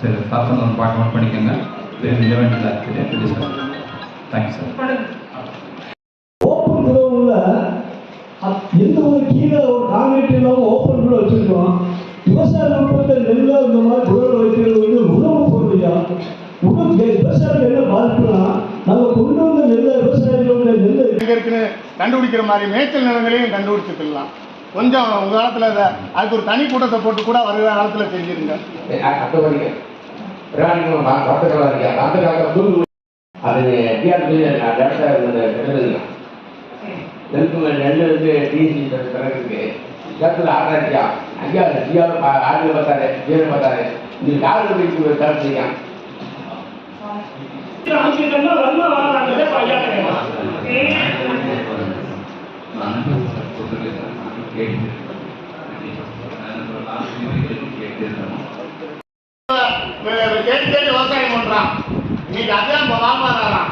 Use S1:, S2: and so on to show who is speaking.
S1: சரி ஸ்டார்ட் பண்ண ஒரு பாட்டு நோட் பண்ணிக்கோங்க. Very relevant actually discuss. Thank you sir.
S2: Open குடோவில் எந்த ஒரு கீழே ஒரு காங்கிரீட் இல்லாமல் ஓப்பன் கூட வச்சுருக்கோம். விவசாய உற்பத்தி நெல்லை இந்த மாதிரி குடோவில் வைக்கிறது வந்து உணவு பொருளையா விவசாயிகள் என்ன பாதிப்புனா நம்ம கொண்டு வந்த நெல்லை விவசாயிகளுடைய நெல்லை
S3: இங்கே இருக்குன்னு கண்டுபிடிக்கிற மாதிரி மேய்ச்சல் நிலங்களையும் கண்டுபிடிச்சிக்கலாம். கொஞ்சம் உங்கள் காலத்தில் அதுக்கு ஒரு தனி கூட்டத்தை போட்டு கூட வருகிற காலத்தில் செஞ்சுருங்க.
S4: அது நெல் வந்து டிசி பிறகு இடத்துல ஆராய்ச்சியா ஐயா ஜியாவில் ஆடியில் பார்த்தாரு ஜீவனை பார்த்தாரு இந்த யாரு வைத்து தர செய்யா
S3: கேட்டு விவசாயம் பண்றான். இன்னைக்கு அதான் வாழ்வாதாரம்.